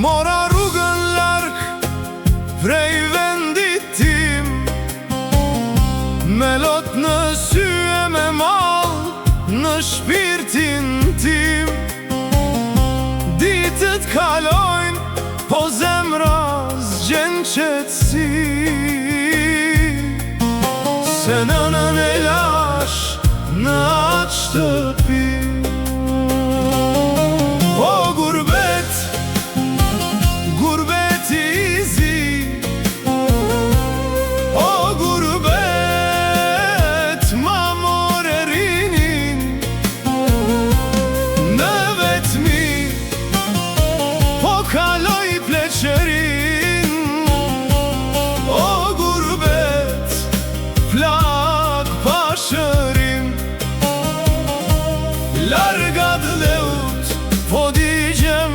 Mora rrugën larg prej vendit tim, me lot në sy e me mall në shpirtin tim. Ditët kalojnë, po zemra zgjen qetësi, se nënën e lash në atë shtëpi. O gurbet, gurbet i zi, o gurbet, ma more rinin në vetmi, po kaloj pleqerin. O gurbet, plak pa shërim, largat leut, po digjem